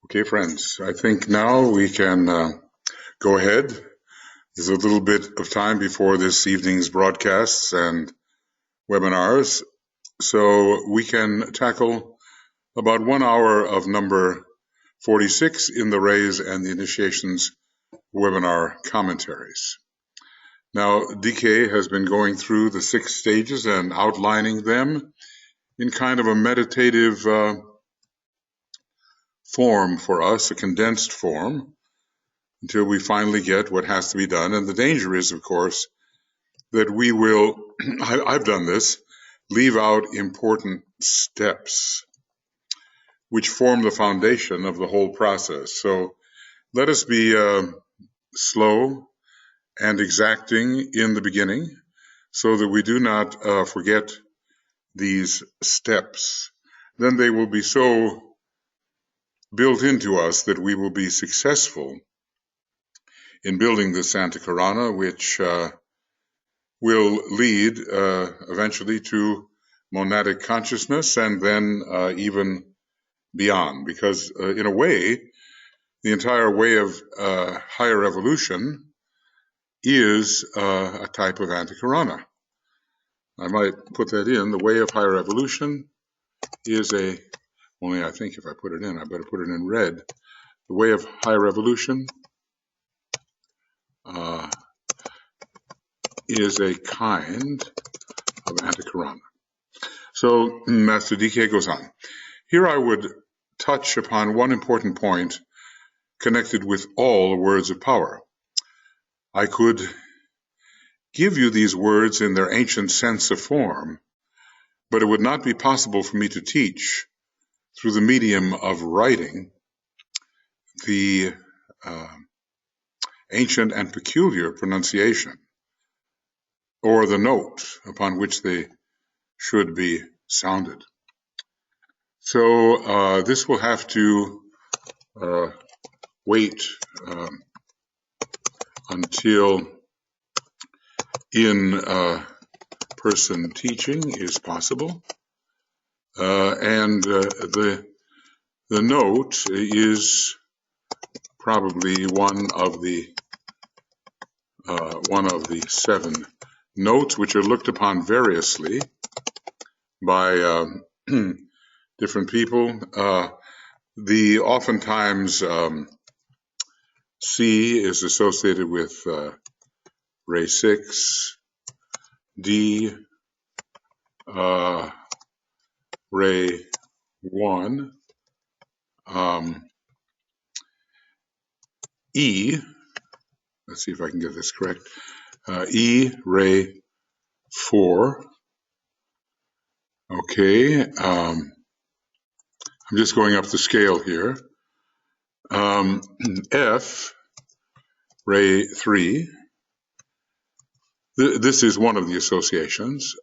Okay, friends, I think now we can go ahead. There's a little bit of time before this evening's broadcasts and webinars, so we can tackle about 1 hour of number 46 in the Raise and the Initiations webinar commentaries. Now, DK has been going through the 6 stages and outlining them in kind of a meditative form for us, a condensed form, until we finally get what has to be done. And the danger is, of course, that we will, I've done this, leave out important steps which form the foundation of the whole process. So let us be slow and exacting in the beginning so that we do not forget these steps. Then they will be so built into us that we will be successful in building the Santa Karana, which will lead eventually to monadic consciousness and then even beyond. Because in a way, the entire way of higher evolution is a type of antikarana. I might put that in. The way of higher evolution is only I think if I put it in, I better put it in red. The way of higher evolution is a kind of antikarana. So Master DK goes on. Here I would touch upon one important point connected with all words of power. I could give you these words in their ancient sense of form, but it would not be possible for me to teach through the medium of writing the ancient and peculiar pronunciation or the note upon which they should be sounded. So this will have to wait until in-person teaching is possible. And the note is probably one of the 7 notes which are looked upon variously by different people. The oftentimes C is associated with ray 6, D, ray 1, E, let's see if I can get this correct, E, ray 4, okay, I'm just going up the scale here, F, ray 3, this is one of the associations,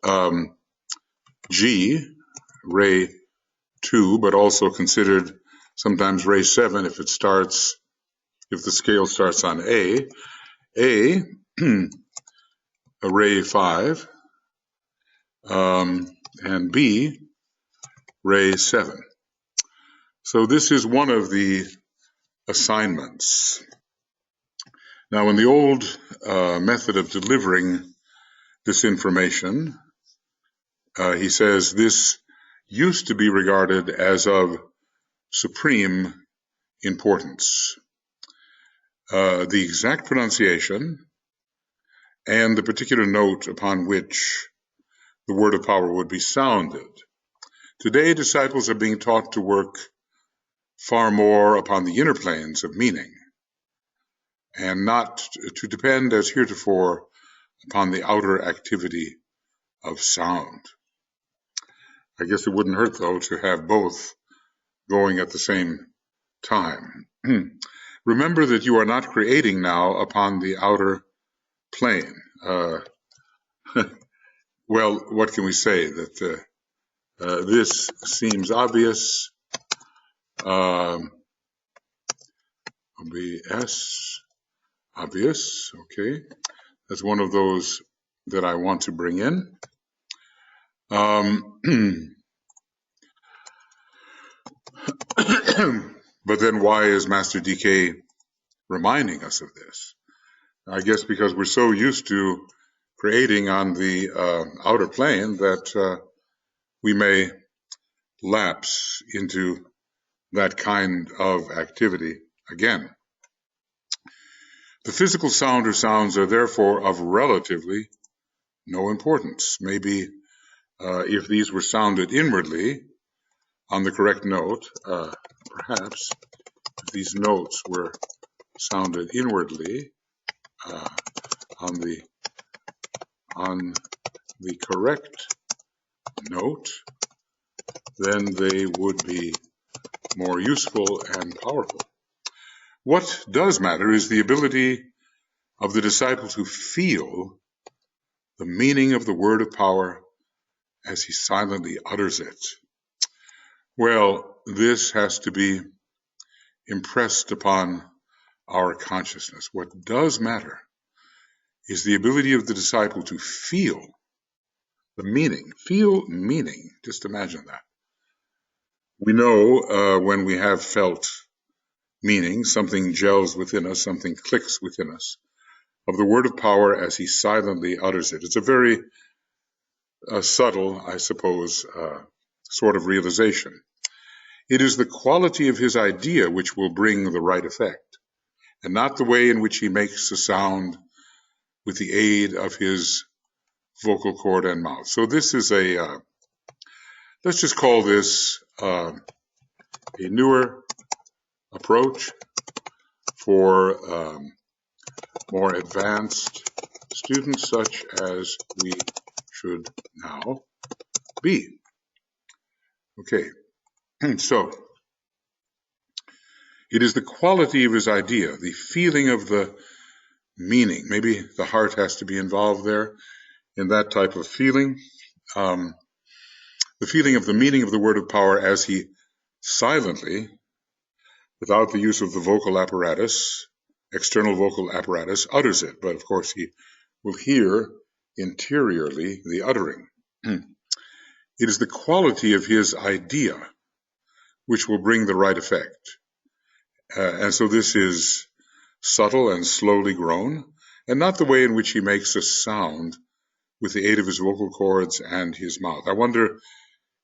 G, ray 2, but also considered sometimes ray 7 if the scale starts on A, ray 5, and B, ray 7. So this is one of the assignments. Now, in the old method of delivering this information, he says this used to be regarded as of supreme importance. The exact pronunciation and the particular note upon which the word of power would be sounded. Today, disciples are being taught to work far more upon the inner planes of meaning and not to depend as heretofore upon the outer activity of sound. I guess it wouldn't hurt, though, to have both going at the same time. Remember that you are not creating now upon the outer plane. Well, what can we say? That this seems obvious. OBS, obvious, okay. That's one of those that I want to bring in. But then why is Master DK reminding us of this? I guess because we're so used to creating on the outer plane that we may lapse into that kind of activity again. The physical sound or sounds are therefore of relatively no importance. Maybe if these were sounded inwardly on the correct note, perhaps if these notes were sounded inwardly on the correct note, then they would be more useful and powerful. What does matter is the ability of the disciple to feel the meaning of the word of power as he silently utters it. Well, this has to be impressed upon our consciousness. What does matter is the ability of the disciple to feel the meaning. Feel meaning. Just imagine that. We know when we have felt meaning, something gels within us, something clicks within us, of the word of power as he silently utters it. It's a very subtle, I suppose, sort of realization. It is the quality of his idea which will bring the right effect, and not the way in which he makes the sound with the aid of his vocal cord and mouth. So this is let's just call this a newer approach for more advanced students, such as we should now be. Okay, so it is the quality of his idea, the feeling of the meaning. Maybe the heart has to be involved there in that type of feeling. The feeling of the meaning of the word of power as he silently, without the use of the vocal apparatus, external vocal apparatus, utters it. But of course he will hear interiorly the uttering. It is the quality of his idea which will bring the right effect. And so this is subtle and slowly grown, and not the way in which he makes a sound with the aid of his vocal cords and his mouth. I wonder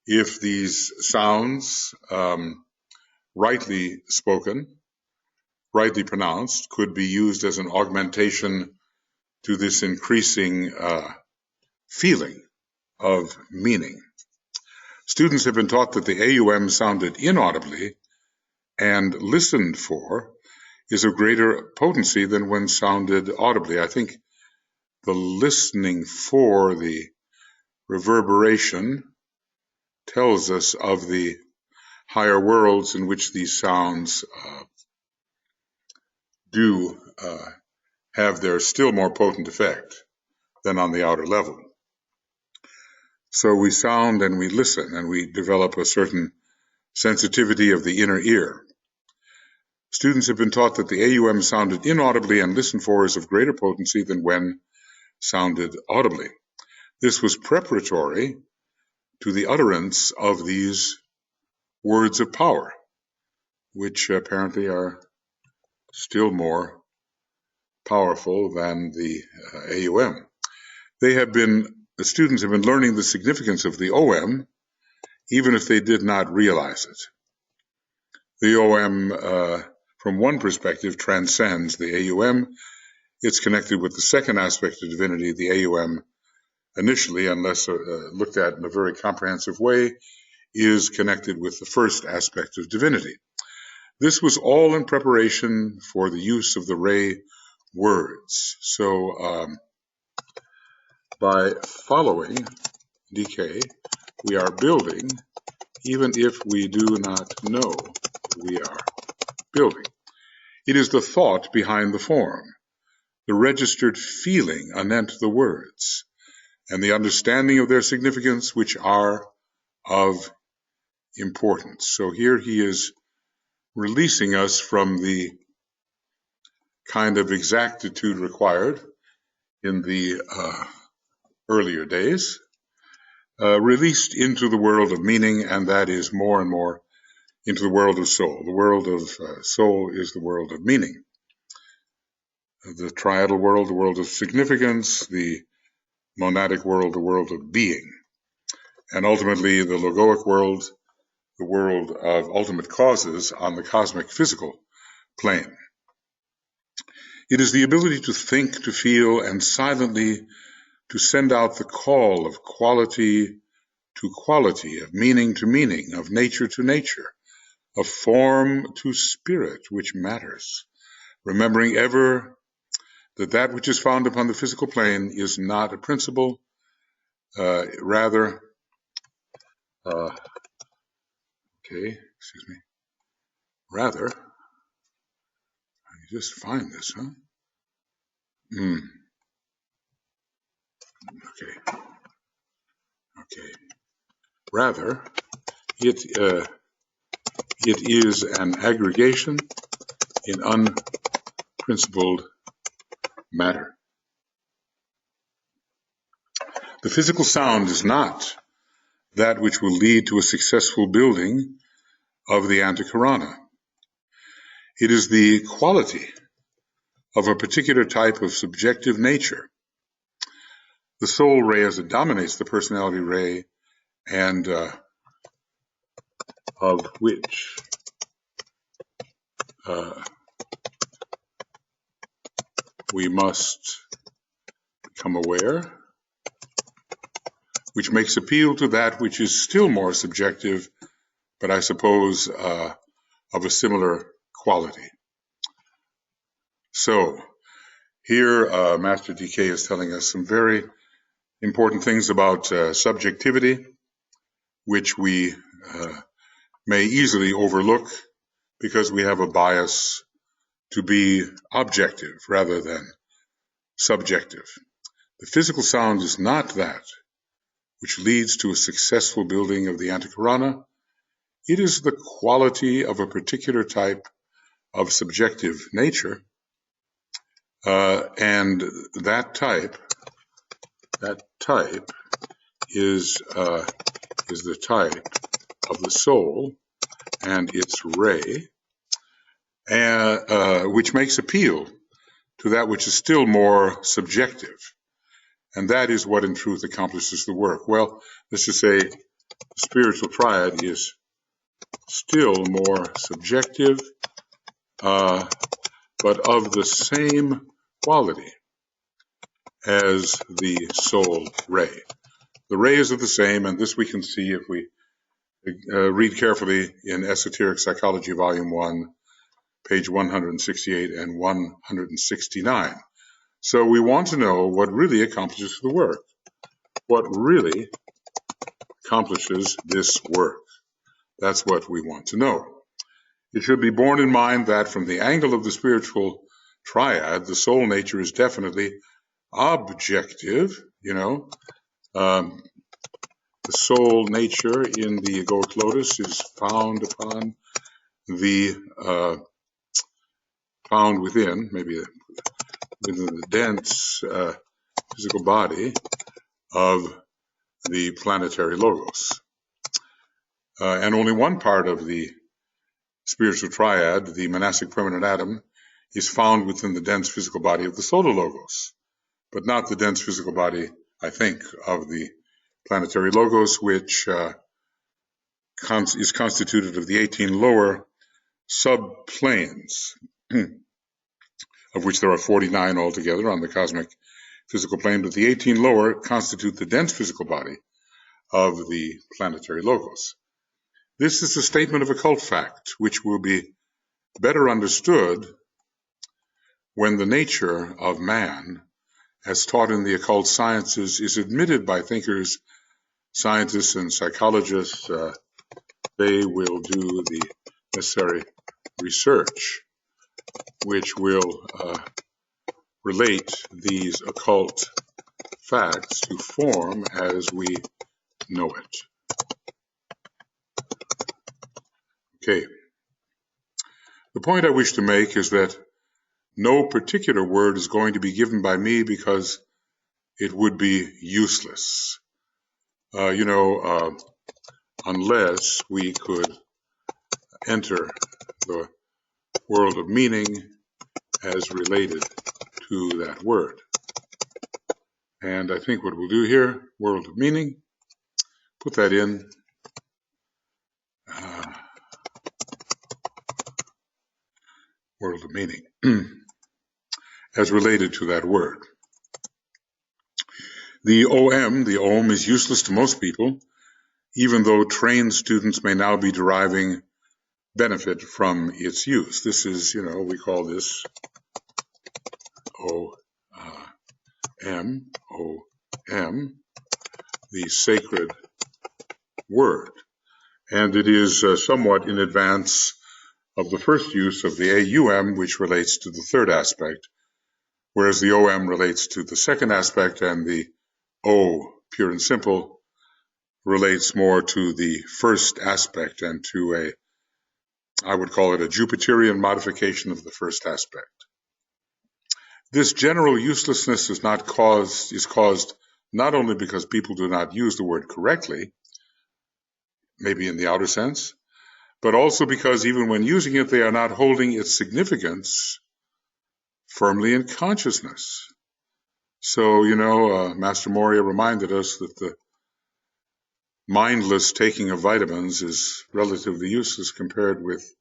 if these sounds, rightly spoken, rightly pronounced, could be used as an augmentation to this increasing feeling of meaning. Students have been taught that the AUM sounded inaudibly and listened for is of greater potency than when sounded audibly. I think the listening for, the reverberation, tells us of the higher worlds in which these sounds do have their still more potent effect than on the outer level. So we sound and we listen and we develop a certain sensitivity of the inner ear. Students have been taught that the AUM sounded inaudibly and listened for is of greater potency than when sounded audibly. This was preparatory to the utterance of these words of power, which apparently are still more powerful than the AUM. The students have been learning the significance of the OM, even if they did not realize it. The OM, from one perspective, transcends the AUM. It's connected with the second aspect of divinity, the AUM, initially, unless looked at in a very comprehensive way, is connected with the first aspect of divinity. This was all in preparation for the use of the ray words. So by following DK, we are building, even if we do not know we are building. It is the thought behind the form, the registered feeling anent the words, and the understanding of their significance which are of importance. So here he is releasing us from the kind of exactitude required in the earlier days, released into the world of meaning, and that is more and more into the world of soul. The world of soul is the world of meaning. The triadal world, the world of significance, the monadic world, the world of being, and ultimately the logoic world, the world of ultimate causes on the cosmic physical plane. It is the ability to think, to feel, and silently to send out the call of quality to quality, of meaning to meaning, of nature to nature, of form to spirit, which matters, remembering ever that that which is found upon the physical plane is not a principle, rather, rather, I just find this, huh? Okay. Rather, it is an aggregation in unprincipled matter. The physical sound is not that which will lead to a successful building of the antikarana. It is the quality of a particular type of subjective nature. The soul ray as it dominates the personality ray, and of which we must become aware, which makes appeal to that which is still more subjective, but I suppose of a similar quality. So here Master DK is telling us some very important things about subjectivity, which we may easily overlook because we have a bias to be objective rather than subjective. The physical sound is not that which leads to a successful building of the antikarana. It is the quality of a particular type of subjective nature, and that type is the type of the soul and its ray, which makes appeal to that which is still more subjective. And that is what in truth accomplishes the work. Well, let's just say the spiritual triad is still more subjective, but of the same quality as the soul ray. The rays are the same, and this we can see if we read carefully in Esoteric Psychology, Volume 1, page 168 and 169. So we want to know what really accomplishes the work. What really accomplishes this work? That's what we want to know. It should be borne in mind that from the angle of the spiritual triad, the soul nature is definitely objective, the soul nature in the egoic lotus is found within the dense physical body of the planetary logos. And only one part of the spiritual triad, the monastic permanent atom, is found within the dense physical body of the solar logos, but not the dense physical body, I think, of the planetary logos, which is constituted of the 18 lower subplanes, of which there are 49 altogether on the cosmic physical plane, but the 18 lower constitute the dense physical body of the planetary logos. This is a statement of occult fact, which will be better understood when the nature of man, as taught in the occult sciences, is admitted by thinkers, scientists, and psychologists. They will do the necessary research, which will relate these occult facts to form as we know it. Okay. The point I wish to make is that no particular word is going to be given by me because it would be useless. Unless we could enter the world of meaning as related to that word. And I think what we'll do here, world of meaning, put that in world of meaning as related to that word. The OM is useless to most people, even though trained students may now be deriving benefit from its use. This is, we call this OM, the sacred word. And it is somewhat in advance of the first use of the AUM, which relates to the third aspect, whereas the OM relates to the second aspect, and the O, pure and simple, relates more to the first aspect and to I would call it a Jupiterian modification of the first aspect. This general uselessness is caused not only because people do not use the word correctly, maybe in the outer sense, but also because even when using it, they are not holding its significance firmly in consciousness. So, Master Moria reminded us that the mindless taking of vitamins is relatively useless compared with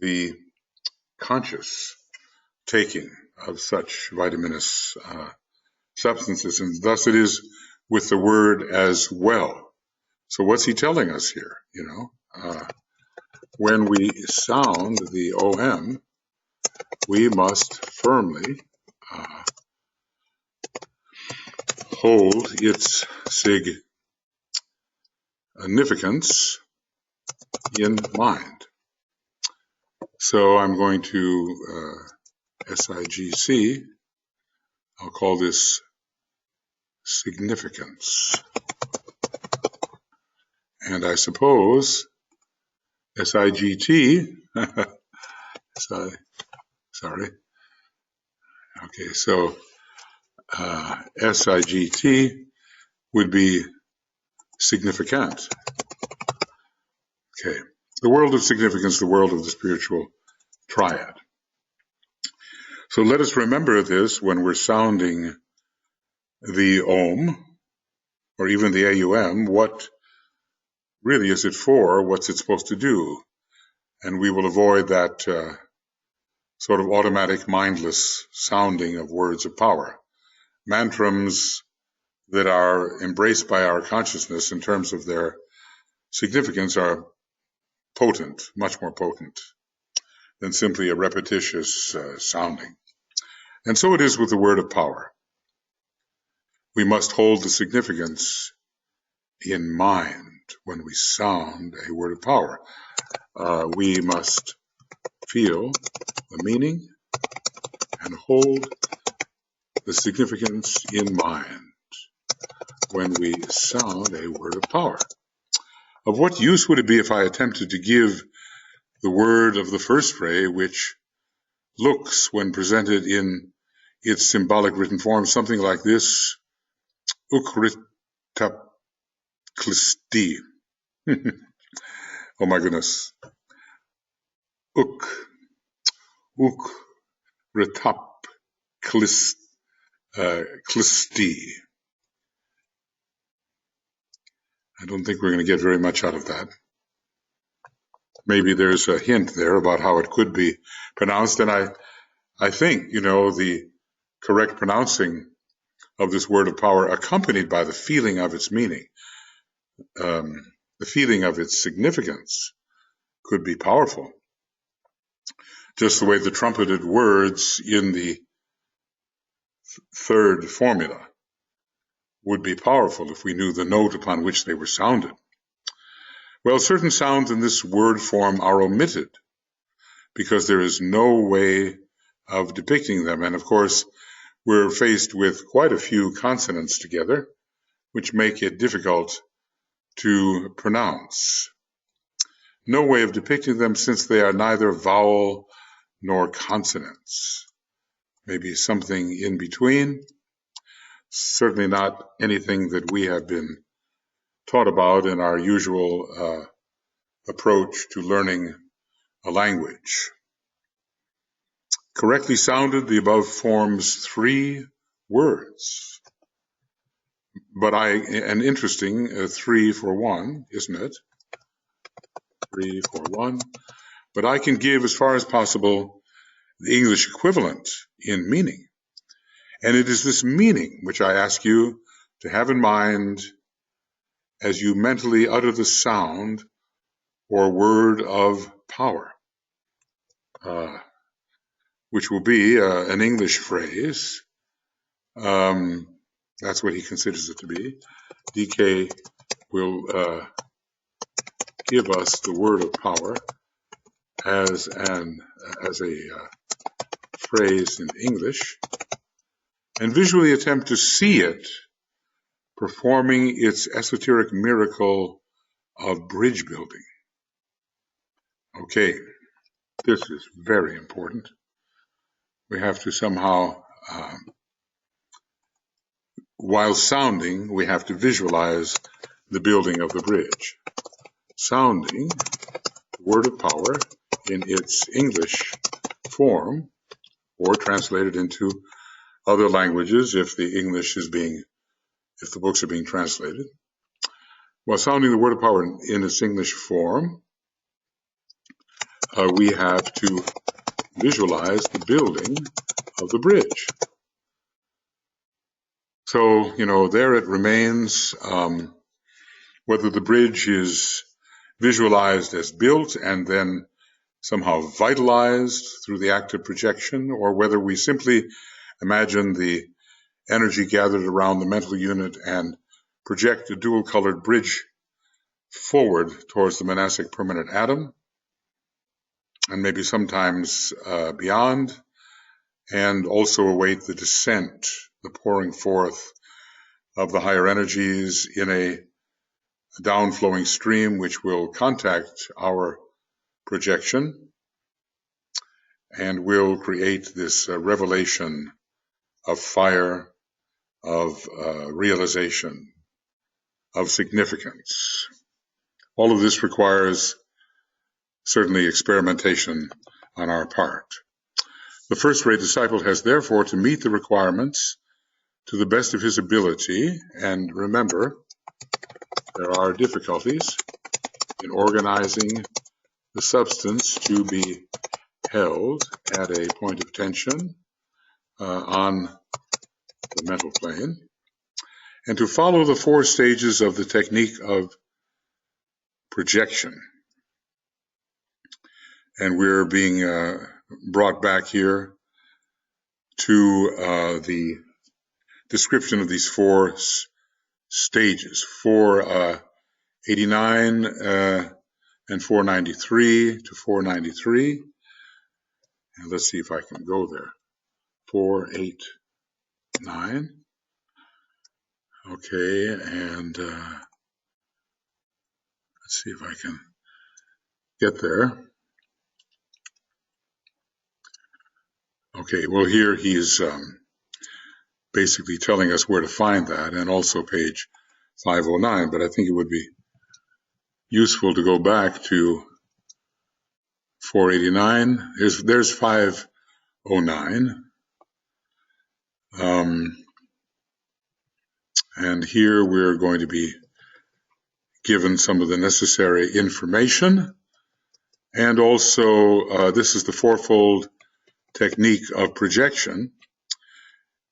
the conscious taking of such vitaminous substances, and thus it is with the word as well. So what's he telling us here? When we sound the OM, we must firmly hold its significance in mind. So I'm going to SIGC, I'll call this significance. And I suppose SIGT, sorry. Okay, so SIGT would be significant. Okay, the world of significance, the world of the spiritual triad. So let us remember this when we're sounding the OM, or even the AUM. What really is it for? What's it supposed to do? And we will avoid that sort of automatic, mindless sounding of words of power. Mantrams that are embraced by our consciousness in terms of their significance are potent, much more potent than simply a repetitious sounding. And so it is with the word of power. We must hold the significance in mind when we sound a word of power. We must feel the meaning and hold the significance in mind when we sound a word of power. Of what use would it be if I attempted to give the word of the first phrase, which looks, when presented in its symbolic written form, something like this: ukritapklisti. Oh my goodness. Ukritapklisti. I don't think we're going to get very much out of that. Maybe there's a hint there about how it could be pronounced, and I think, the correct pronouncing of this word of power, accompanied by the feeling of its meaning, the feeling of its significance, could be powerful. Just the way the trumpeted words in the third formula would be powerful if we knew the note upon which they were sounded. Well, certain sounds in this word form are omitted because there is no way of depicting them. And of course, we're faced with quite a few consonants together, which make it difficult to pronounce. No way of depicting them, since they are neither vowel nor consonants. Maybe something in between. Certainly not anything that we have been taught about in our usual approach to learning a language. Correctly sounded, the above forms 3 words, but an interesting 3 for 1, isn't it? 3 for 1. But I can give, as far as possible, the English equivalent in meaning. And it is this meaning which I ask you to have in mind as you mentally utter the sound or word of power, which will be an English phrase. That's what he considers it to be. DK will give us the word of power as a phrase in English, and visually attempt to see it performing its esoteric miracle of bridge building. Okay, this is very important. We have to somehow, while sounding, we have to visualize the building of the bridge. Sounding the word of power in its English form, or translated into other languages if the books are being translated. While sounding the word of power in its English form, we have to visualize the building of the bridge. So, there it remains, whether the bridge is visualized as built and then somehow vitalized through the act of projection, or whether we simply imagine the energy gathered around the mental unit and project a dual-colored bridge forward towards the monastic permanent atom, and maybe sometimes beyond, and also await the descent, the pouring forth of the higher energies in a downflowing stream which will contact our projection and will create this revelation of fire, of realization, of significance. All of this requires certainly experimentation on our part. The first-rate disciple has therefore to meet the requirements to the best of his ability, and remember, there are difficulties in organizing the substance to be held at a point of tension on the mental plane, and to follow the 4 stages of the technique of projection. And we're being brought back here to the description of these 4 stages, 489 and 493 to 493. And let's see if I can go there. 489. Okay, and let's see if I can get there. Okay, well, here he's basically telling us where to find that, and also page 509, but I think it would be useful to go back to 489. There's 509. And here we're going to be given some of the necessary information, and also this is the 4-fold technique of projection.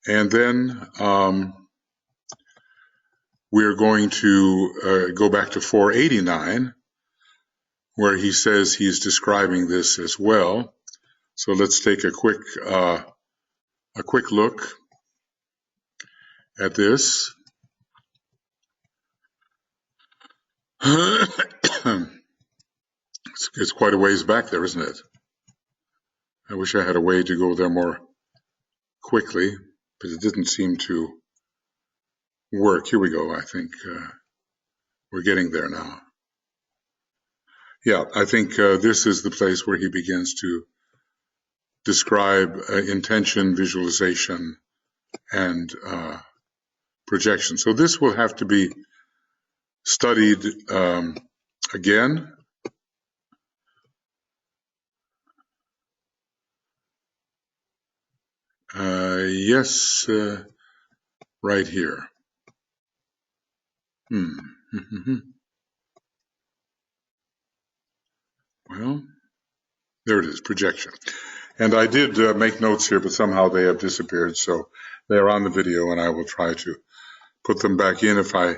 And then we're going to go back to 489, where he says he's describing this as well. So let's take a quick look at this. It's quite a ways back there, isn't it? I wish I had a way to go there more quickly, but it didn't seem to work. Here we go. I think we're getting there now. Yeah, I think this is the place where he begins to describe intention, visualization, and projection. So this will have to be studied again Yes, right here. Well, there it is, projection. And I did make notes here, but somehow they have disappeared, so they're on the video, and I will try to put them back in if I,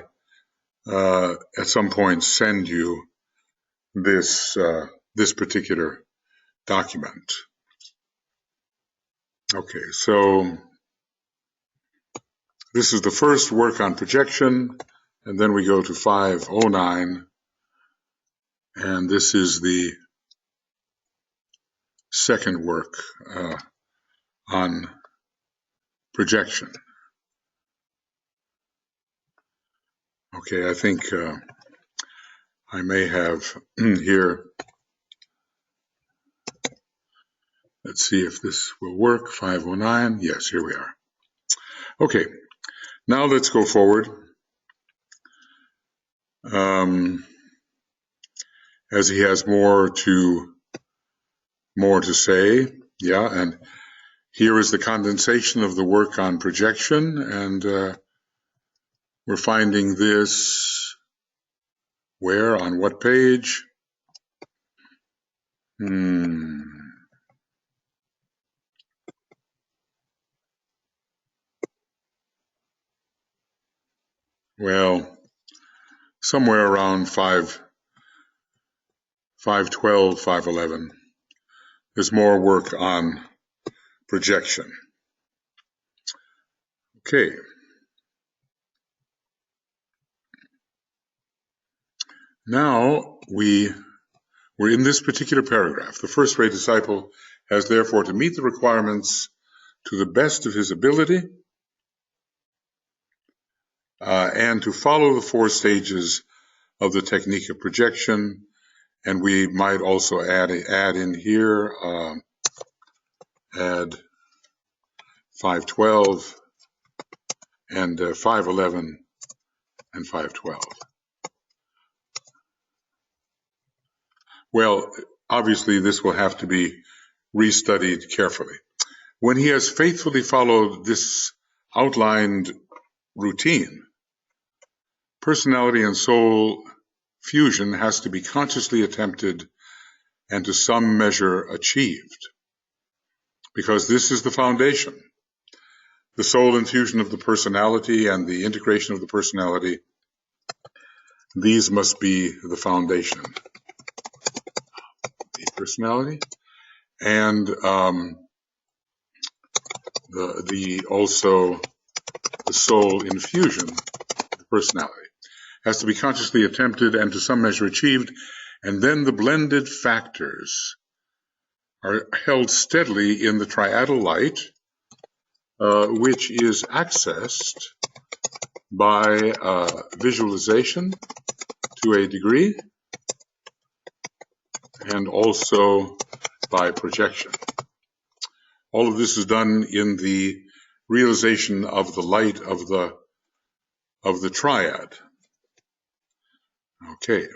at some point, send you this particular document. Okay, so this is the first work on projection, and then we go to 509, and this is the second work on projection. Okay, I think I may have here, let's see if this will work, 509, yes, here we are. Okay, now let's go forward. As he has more to say, yeah, and here is the condensation of the work on projection, and we're finding this where, on what page? Well, somewhere around 512, 511. There's more work on projection. Okay. Now we're in this particular paragraph. The first-rate disciple has therefore to meet the requirements to the best of his ability and to follow the 4 stages of the technique of projection. And we might also add in here, add 512 and 511 and 512. Well, obviously this will have to be restudied carefully. When he has faithfully followed this outlined routine, personality and soul fusion has to be consciously attempted and to some measure achieved, because this is the foundation. The soul infusion of the personality and the integration of the personality, these must be the foundation. The personality and also the soul infusion, the personality, has to be consciously attempted and to some measure achieved, and then the blended factors are held steadily in the triadal light, which is accessed by visualization to a degree, and also by projection. All of this is done in the realization of the light of the triad. Okay.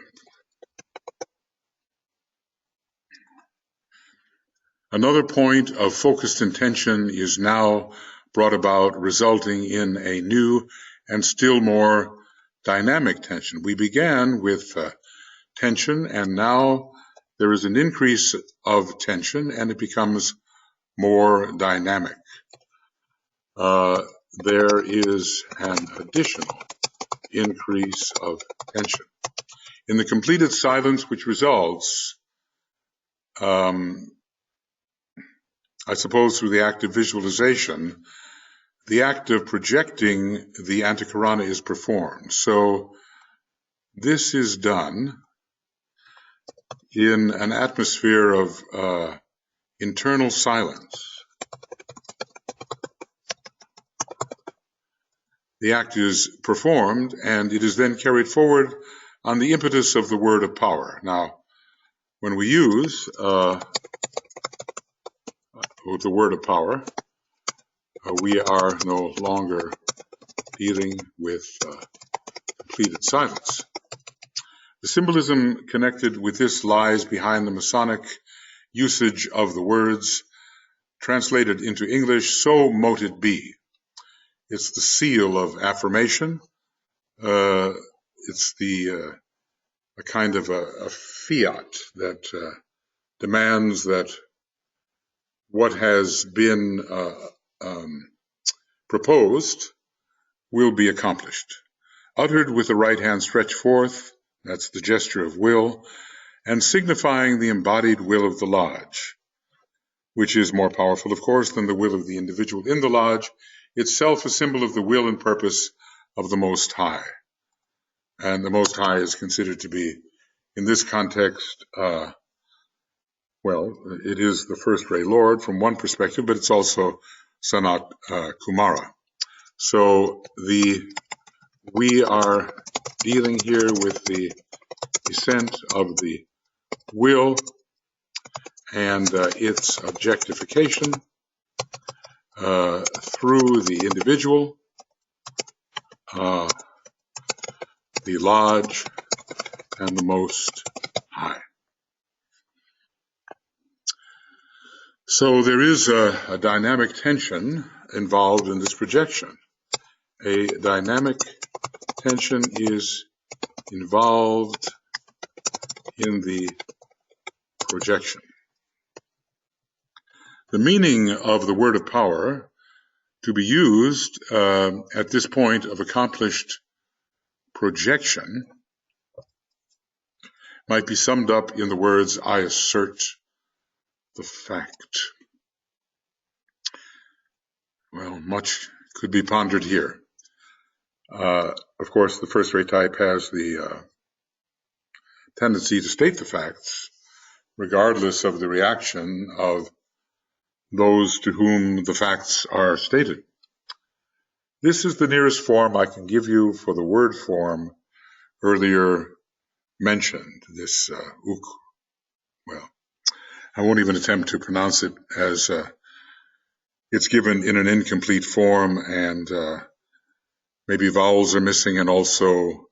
Another point of focused intention is now brought about, resulting in a new and still more dynamic tension. We began with tension, and now there is an increase of tension, and it becomes more dynamic. There is an additional increase of tension. In the completed silence which results, I suppose through the act of visualization, the act of projecting the antikarana is performed. So this is done in an atmosphere of internal silence. The act is performed, and it is then carried forward on the impetus of the word of power. Now, when we use the word of power, we are no longer dealing with completed silence. The symbolism connected with this lies behind the Masonic usage of the words translated into English, so mote it be. It's the seal of affirmation. It's a kind of a fiat that demands that what has been proposed will be accomplished. Uttered with the right hand stretched forth, that's the gesture of will, and signifying the embodied will of the lodge, which is more powerful, of course, than the will of the individual in the lodge, itself a symbol of the will and purpose of the Most High. And the Most High is considered to be, in this context, well, it is the first ray Lord from one perspective, but it's also Sanat Kumara. So we are dealing here with the descent of the will and its objectification through the individual, the lodge, and the Most High. So there is a dynamic tension involved in this projection. A dynamic tension is involved in the projection. The meaning of the word of power to be used at this point of accomplished projection might be summed up in the words, I assert the fact. Well, much could be pondered here. Of course, the first-rate type has the tendency to state the facts, regardless of the reaction of those to whom the facts are stated. This is the nearest form I can give you for the word form earlier mentioned, this uk. Well, I won't even attempt to pronounce it as it's given in an incomplete form, and maybe vowels are missing, and also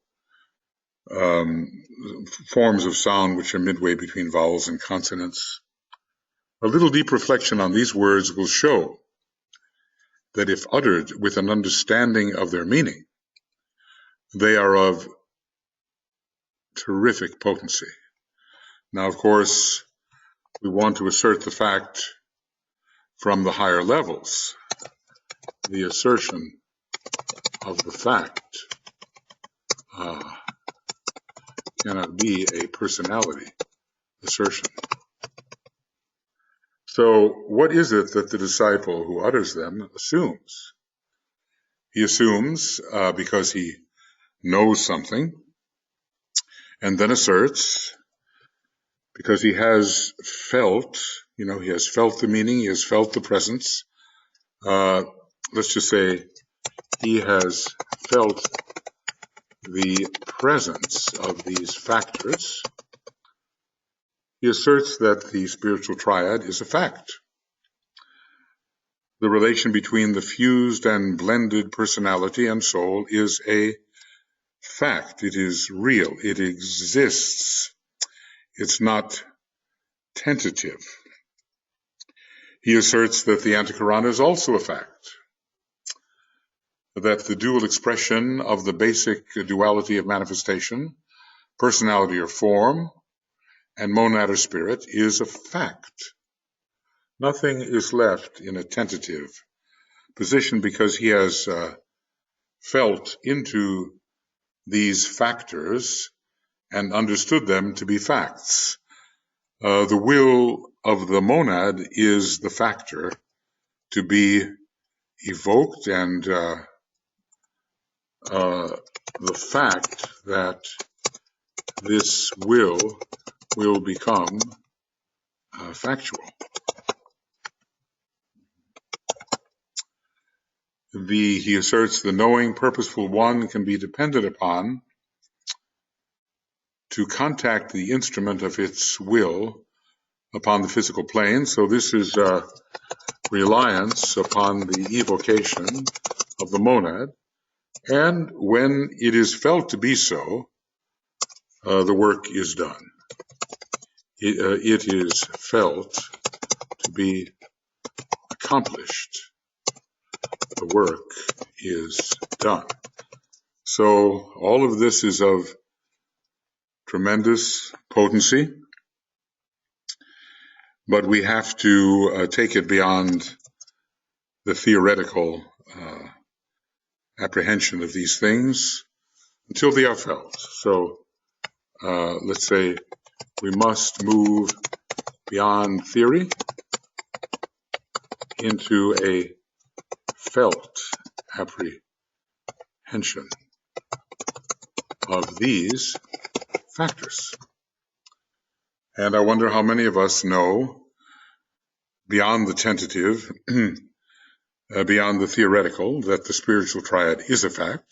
forms of sound which are midway between vowels and consonants. A little deep reflection on these words will show that if uttered with an understanding of their meaning, they are of terrific potency. Now, of course, we want to assert the fact from the higher levels. The assertion of the fact cannot be a personality assertion. So what is it that the disciple who utters them assumes? He assumes because he knows something, and then asserts because he has felt, he has felt the meaning, he has felt the presence. Let's just say he has felt the presence of these factors. He asserts that the spiritual triad is a fact. The relation between the fused and blended personality and soul is a fact. It is real. It exists. It's not tentative. He asserts that the Antikarana is also a fact, that the dual expression of the basic duality of manifestation, personality or form, and monad or spirit is a fact. Nothing is left in a tentative position because he has felt into these factors and understood them to be facts. The will of the monad is the factor to be evoked, and the fact that this will become factual. He asserts the knowing, purposeful one can be depended upon to contact the instrument of its will upon the physical plane. So this is reliance upon the evocation of the monad. And when it is felt to be so, the work is done. It is felt to be accomplished, the work is done. So all of this is of tremendous potency, but we have to take it beyond the theoretical apprehension of these things until they are felt. So let's say we must move beyond theory into a felt apprehension of these factors. And I wonder how many of us know, beyond the tentative, beyond the theoretical, that the spiritual triad is a fact,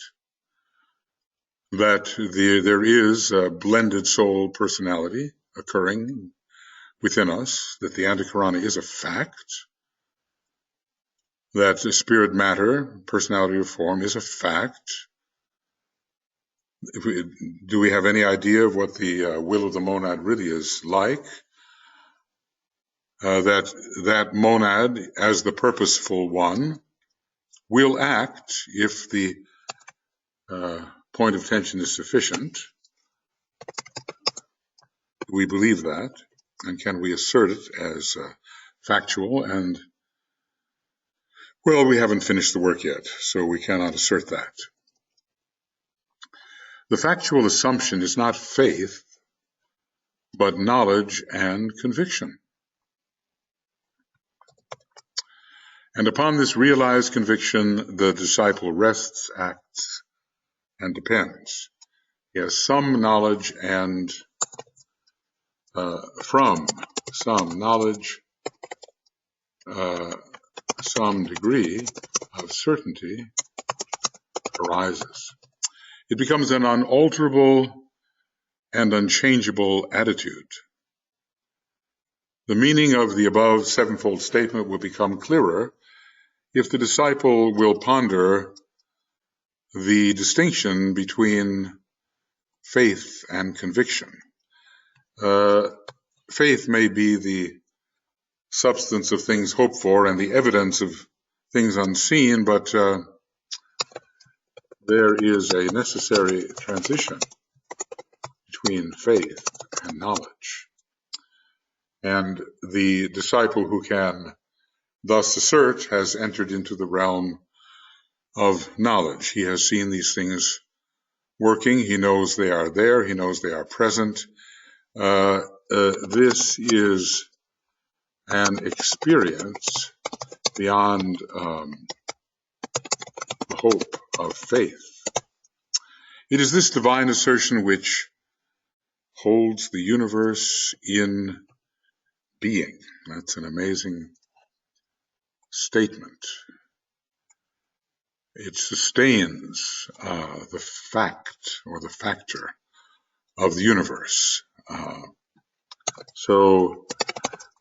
that there is a blended soul personality occurring within us, that the antikarana is a fact, that the spirit matter, personality or form, is a fact. Do we have any idea of what the will of the monad really is like? That monad, as the purposeful one, will act if the point of tension is sufficient. We believe that, and can we assert it as factual? And, well, we haven't finished the work yet, so we cannot assert that. The factual assumption is not faith, but knowledge and conviction. And upon this realized conviction, the disciple rests, acts, and depends. He has some knowledge and from some knowledge, some degree of certainty arises. It becomes an unalterable and unchangeable attitude. The meaning of the above sevenfold statement will become clearer if the disciple will ponder the distinction between faith and conviction. Faith may be the substance of things hoped for and the evidence of things unseen, but there is a necessary transition between faith and knowledge. And the disciple who can thus assert has entered into the realm of knowledge. He has seen these things working. He knows they are there. He knows they are present. This is an experience beyond the hope of faith. It is this divine assertion which holds the universe in being. That's an amazing statement. It sustains the fact or the factor of the universe. So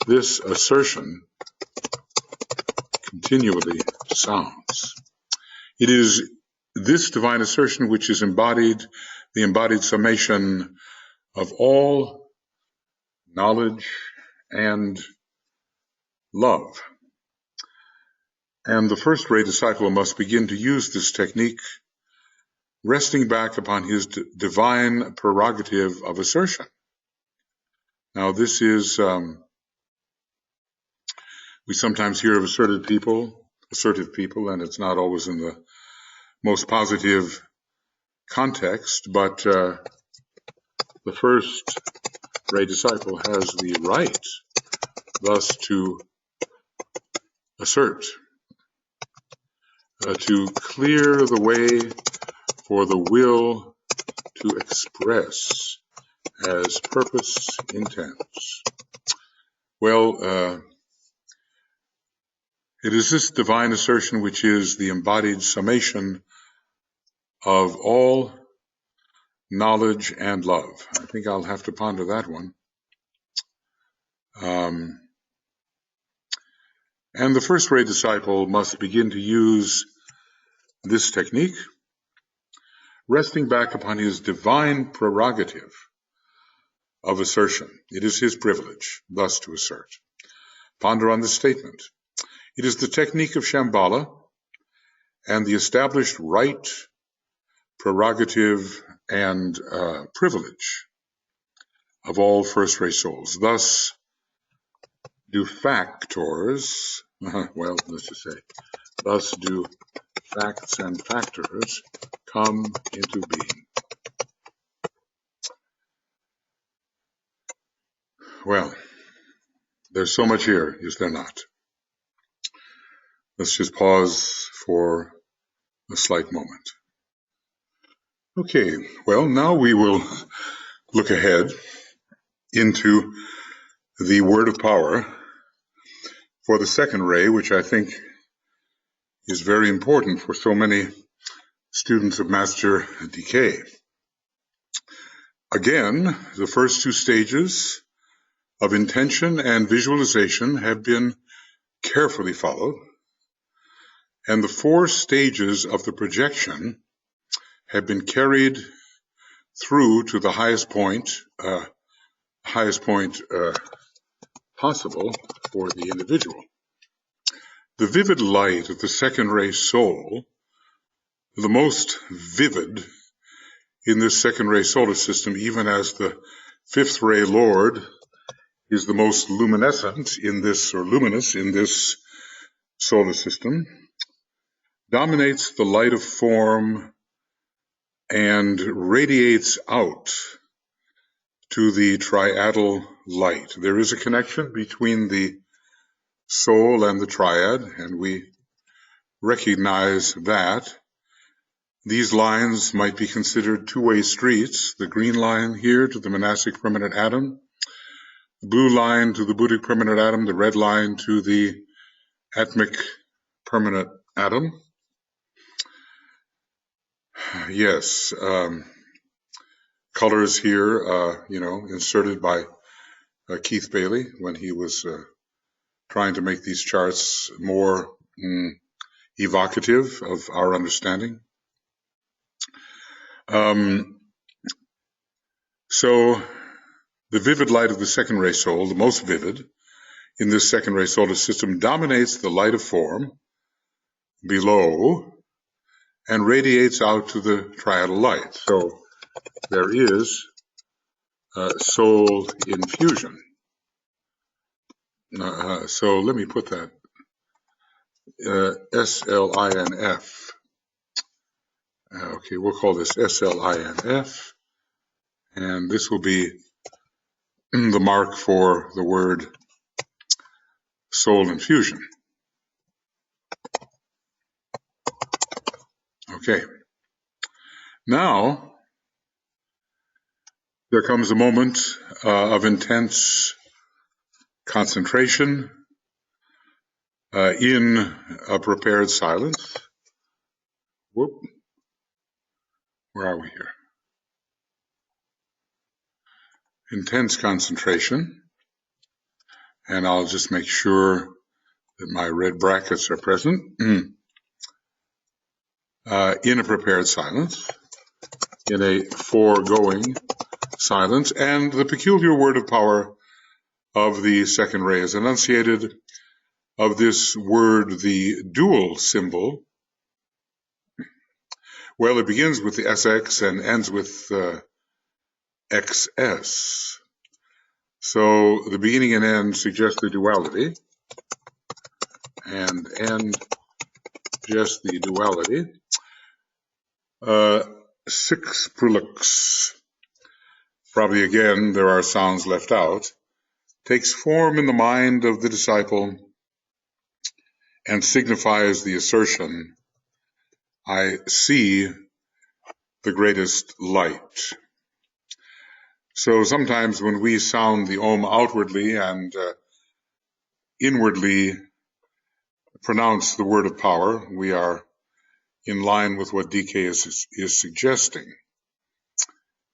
this assertion continually sounds. It is this divine assertion which is embodied, the embodied summation of all knowledge and love. And the first-rate disciple must begin to use this technique, resting back upon his divine prerogative of assertion. Now, this is, we sometimes hear of assertive people, and it's not always in the most positive context, but the first-rate disciple has the right, thus, to assert, to clear the way for the will to express as purpose intends. Well, it is this divine assertion which is the embodied summation of all knowledge and love. I think I'll have to ponder that one. And the first-rate disciple must begin to use this technique, resting back upon his divine prerogative of assertion. It is his privilege, thus, to assert. Ponder on this statement. It is the technique of Shambhala and the established right, prerogative, and privilege of all first-ray souls. Thus do factors, well, let's just say, thus do facts and factors come into being. Well, there's so much here, is there not? Let's just pause for a slight moment. Okay, well, now we will look ahead into the word of power for the second ray, which I think is very important for so many students of Master DK. Again, the first two stages of intention and visualization have been carefully followed, and the four stages of the projection have been carried through to the highest point possible for the individual. The vivid light of the second ray soul, the most vivid in this second ray solar system, even as the fifth ray Lord is the most luminescent in this, or luminous in this solar system, dominates the light of form and radiates out to the triadal light. There is a connection between the soul and the triad, and we recognize that. These lines might be considered two-way streets, the green line here to the monastic permanent atom, the blue line to the Buddhic permanent atom, the red line to the atmic permanent atom. Yes, colors here, inserted by Keith Bailey when he was trying to make these charts more evocative of our understanding. So the vivid light of the second ray soul, the most vivid in this second ray solar system, dominates the light of form below and radiates out to the triadal light. So there is soul infusion. So let me put that SLINF. Okay, we'll call this SLINF, and this will be the mark for the word soul infusion. Okay, now there comes a moment of intense concentration in a prepared silence. Whoop. Where are we here? Intense concentration, and I'll just make sure that my red brackets are present. In a prepared silence, in a foregoing silence, and the peculiar word of power of the second ray is enunciated. Of this word, the dual symbol, well, it begins with the SX and ends with XS. So the beginning and end suggest the duality, and end just the duality. Six prolux, probably again there are sounds left out, takes form in the mind of the disciple and signifies the assertion, I see the greatest light. So sometimes when we sound the Om outwardly and inwardly pronounce the word of power, we are in line with what DK is suggesting.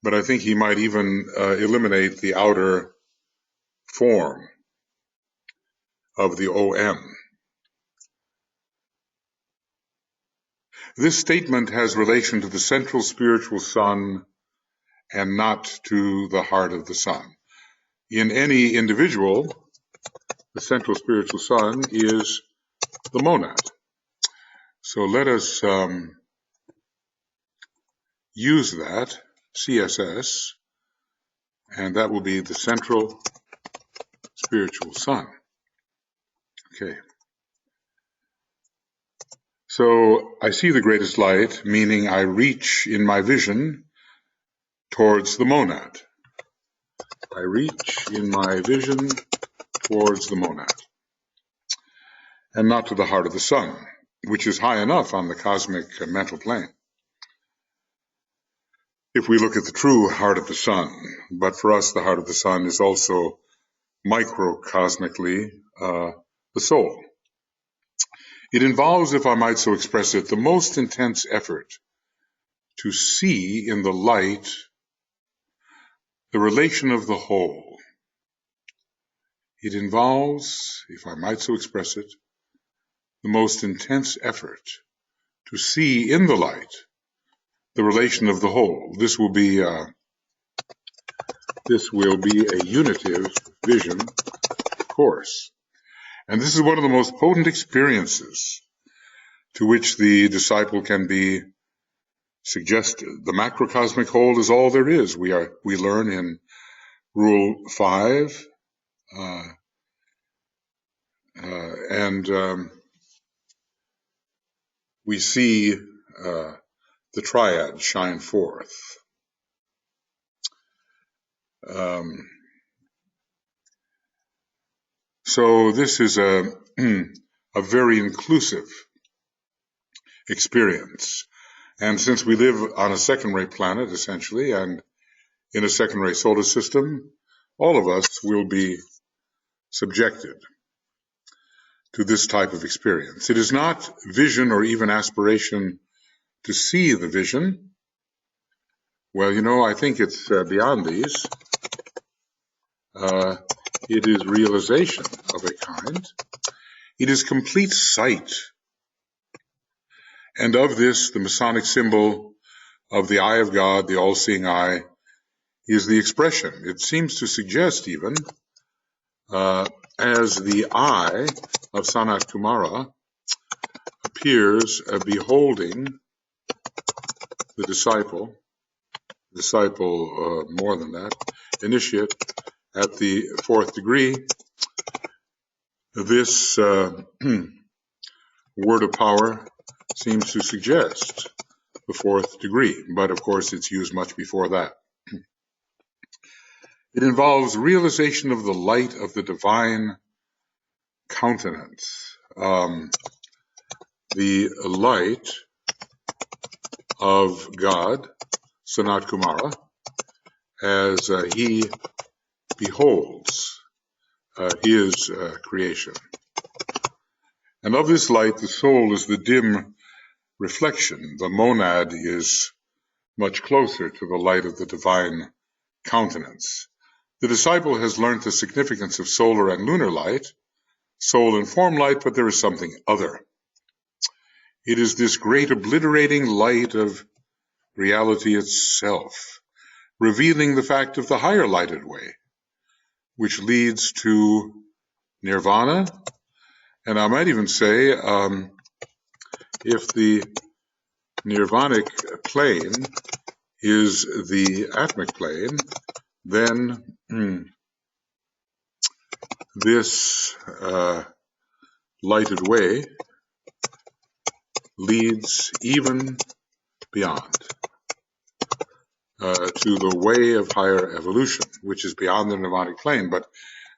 But I think he might even eliminate the outer form of the OM. This statement has relation to the central spiritual sun and not to the heart of the sun. In any individual, the central spiritual sun is the monad. So let us use that, CSS, and that will be the central spiritual sun. Okay. So I see the greatest light, meaning I reach in my vision towards the monad. I reach in my vision towards the monad, and not to the heart of the sun, which is high enough on the cosmic mental plane, if we look at the true heart of the sun. But for us, the heart of the sun is also microcosmically the soul. It involves, if I might so express it, the most intense effort to see in the light the relation of the whole. It involves, if I might so express it, the most intense effort to see in the light the relation of the whole. This will be a unitive vision course. And this is one of the most potent experiences to which the disciple can be suggested. The macrocosmic whole is all there is. We learn in Rule 5, and we see the triad shine forth. So this is a very inclusive experience. And since we live on a second-ray planet, essentially, and in a second-ray solar system, all of us will be subjected to this type of experience. It is not vision or even aspiration to see the vision. Well, I think it's beyond these. It is realization of a kind. It is complete sight. And of this, the Masonic symbol of the eye of God, the all-seeing eye, is the expression. It seems to suggest even, as the eye of Sanat Kumara appears beholding the disciple more than that, initiate at the fourth degree, this word of power seems to suggest the fourth degree, but of course it's used much before that. It involves realization of the light of the divine countenance, the light of God, Sanat Kumara, as he beholds his creation. And of this light, the soul is the dim reflection. The monad is much closer to the light of the divine countenance. The disciple has learned the significance of solar and lunar light, soul and form light, but there is something other. It is this great obliterating light of reality itself, revealing the fact of the higher lighted way, which leads to nirvana. And I might even say, if the nirvanic plane is the atmic plane, then this lighted way leads even beyond to the way of higher evolution, which is beyond the nirvanic plane. But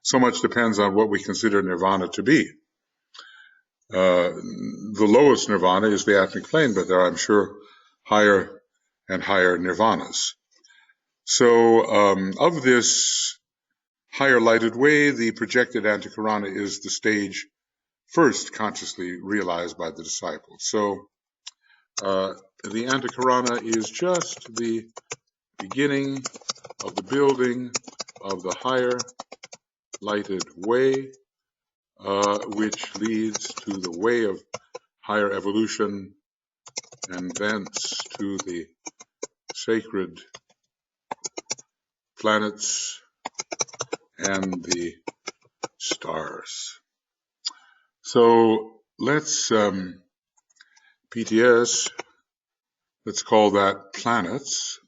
so much depends on what we consider nirvana to be. The lowest nirvana is the atmic plane, but there are, I'm sure, higher and higher nirvanas. So of this higher lighted way, the projected antikarana is the stage first consciously realized by the disciple. So the antikarana is just the beginning of the building of the higher lighted way, which leads to the way of higher evolution, and thence to the sacred planets and the stars. So let's PTS, let's call that planets,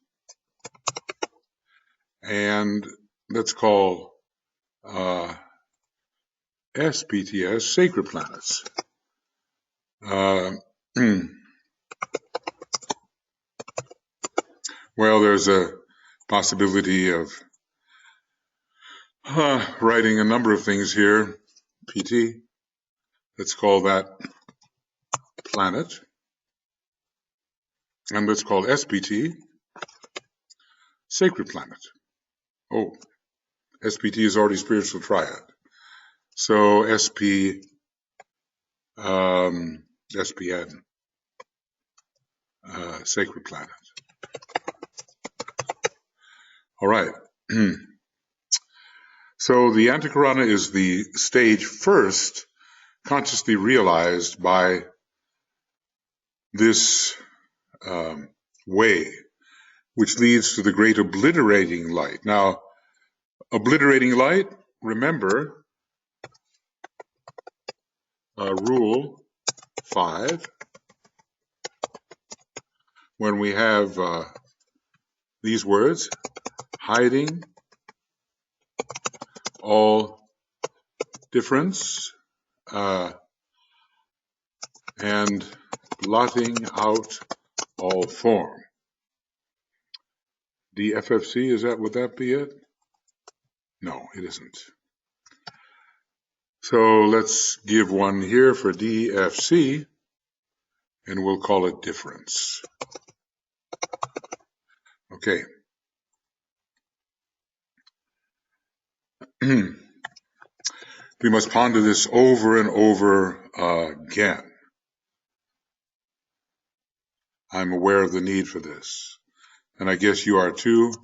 and let's call SPTS sacred planets. Well, there's a possibility of writing a number of things here. PT, let's call that planet, and let's call SPT sacred planet. Oh, SPT is already spiritual triad. So SPN, sacred planet. All right. So the antikarana is the stage first consciously realized by this way, which leads to the great obliterating light. Now, obliterating light, remember, rule 5, when we have these words, hiding all difference and blotting out all form. DFFC, would that be it? No, it isn't. So let's give one here for DFC, and we'll call it difference. Okay. We must ponder this over and over again. I'm aware of the need for this, and I guess you are too.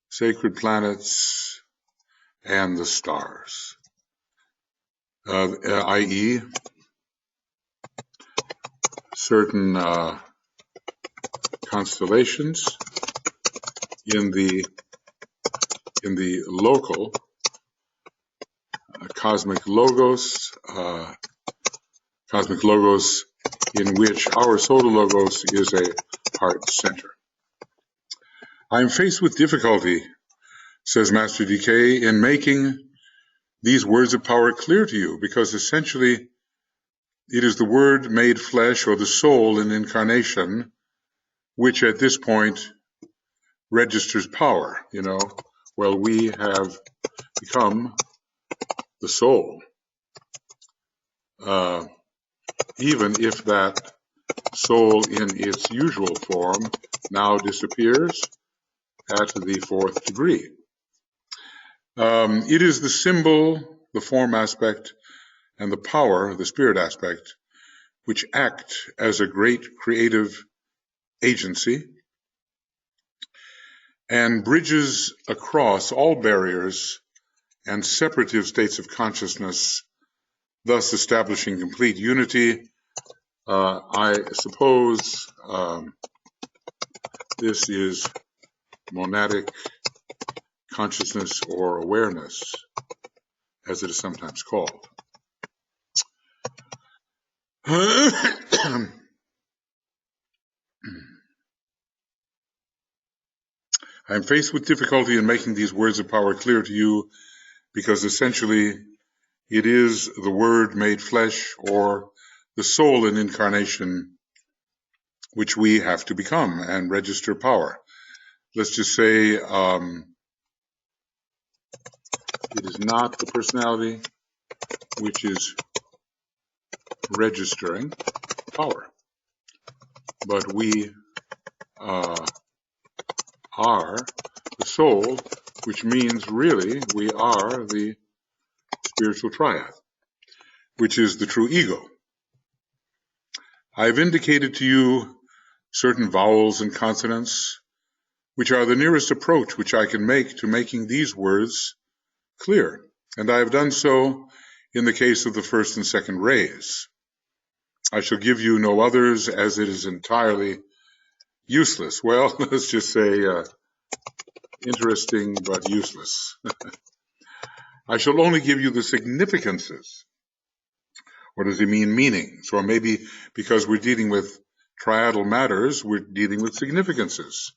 Sacred planets and the stars, i.e., certain constellations in the local cosmic logos in which our solar logos is a heart center. I am faced with difficulty, says Master DK, in making these words of power clear to you, because essentially it is the word made flesh, or the soul in incarnation, which at this point registers power. Well, we have become the soul, even if that soul in its usual form now disappears at the 4th degree. It is the symbol, the form aspect, and the power, the spirit aspect, which act as a great creative agency and bridges across all barriers and separative states of consciousness, thus establishing complete unity. I suppose this is monadic consciousness or awareness, as it is sometimes called. I am faced with difficulty in making these words of power clear to you, because essentially it is the word made flesh, or the soul in incarnation, which we have to become and register power. Let's just say it is not the personality which is registering power, but we are the soul, which means really we are the spiritual triad, which is the true ego. I've indicated to you certain vowels and consonants, which are the nearest approach which I can make to making these words clear, and I have done so in the case of the first and second rays. I shall give you no others, as it is entirely useless. Well, let's just say interesting but useless. I shall only give you the significances What does he mean, meaning? So maybe because we're dealing with triadal matters, we're dealing with significances.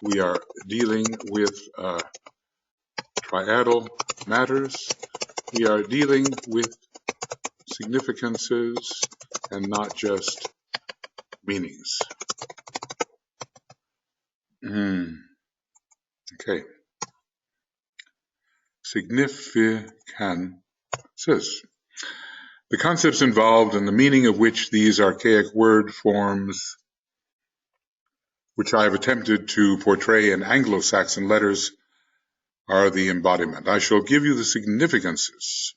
We are dealing with triadal matters. We are dealing with significances and not just meanings. Okay. Significances. The concepts involved and the meaning of which these archaic word forms, which I have attempted to portray in Anglo-Saxon letters, are the embodiment. I shall give you the significances,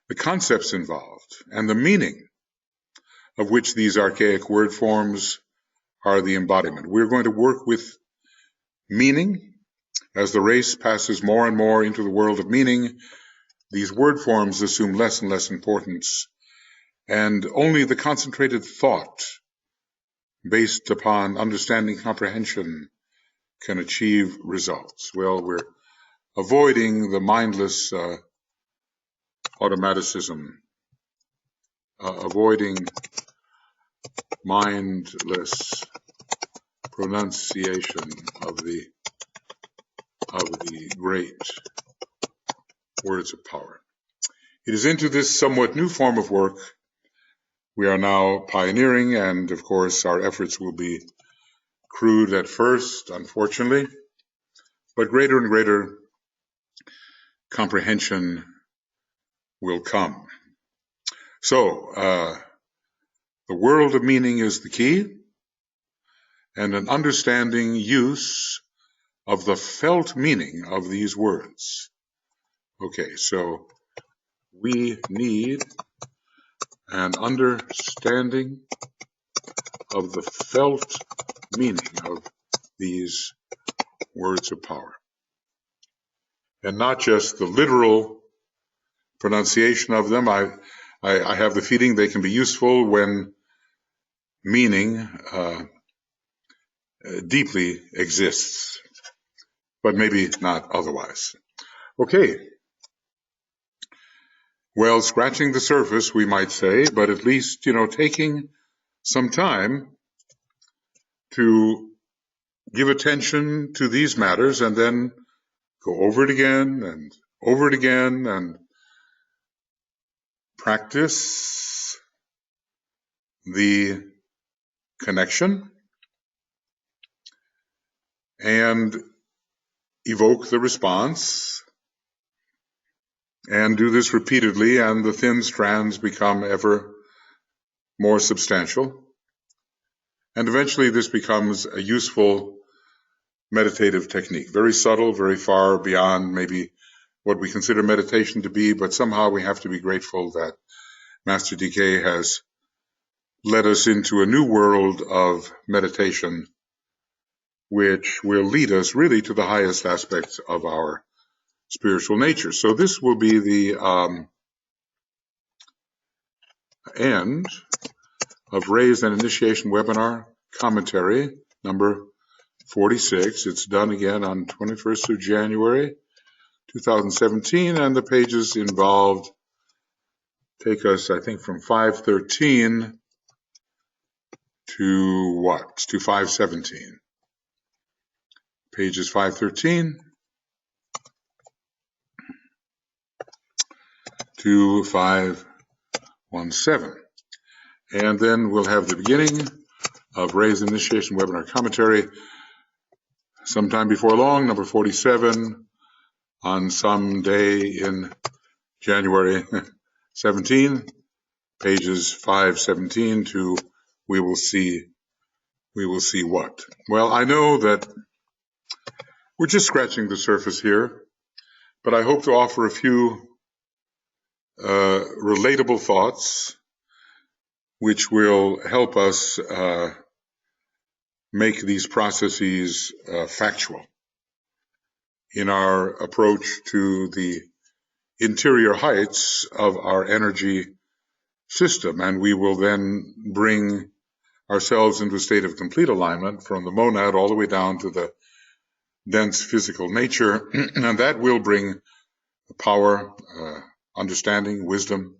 the concepts involved, and the meaning of which these archaic word forms are the embodiment. We're going to work with meaning. As the race passes more and more into the world of meaning, these word forms assume less and less importance, and only the concentrated thought based upon understanding comprehension can achieve results. Well, we're avoiding the mindless automaticism, avoiding mindless pronunciation of the great words of power. It is into this somewhat new form of work we are now pioneering, and of course our efforts will be crude at first, unfortunately, but greater and greater comprehension will come. So, the world of meaning is the key, and an understanding use of the felt meaning of these words. Okay, so we need an understanding of the felt meaning of these words of power, and not just the literal pronunciation of them. I have the feeling they can be useful when meaning deeply exists, but maybe not otherwise. Okay. Well, scratching the surface, we might say, but at least, taking some time to give attention to these matters and then go over it again and practice the connection and evoke the response, and do this repeatedly, and the thin strands become ever more substantial. And eventually this becomes a useful meditative technique, very subtle, very far beyond maybe what we consider meditation to be, but somehow we have to be grateful that Master DK has led us into a new world of meditation, which will lead us really to the highest aspects of our spiritual nature. So this will be the end of Raised and Initiation Webinar Commentary number 46. It's done again on 21st of January 2017, and the pages involved take us, I think, from 513 to what? To 517. Pages 513 to 517. And then we'll have the beginning of Raised Initiation Webinar Commentary sometime before long, number 47, on some day in January 17, pages 517 to we will see what. Well, I know that we're just scratching the surface here, but I hope to offer a few relatable thoughts which will help us make these processes factual in our approach to the interior heights of our energy system. And we will then bring ourselves into a state of complete alignment from the monad all the way down to the dense physical nature, and that will bring power, understanding, wisdom,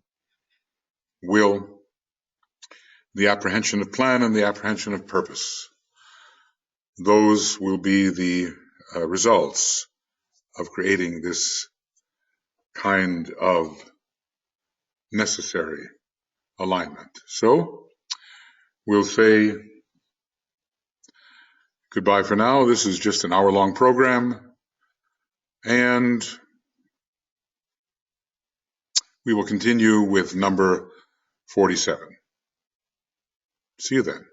will, the apprehension of plan and the apprehension of purpose. Those will be the results of creating this kind of necessary alignment. So we'll say goodbye for now. This is just an hour-long program, and we will continue with number 47. See you then.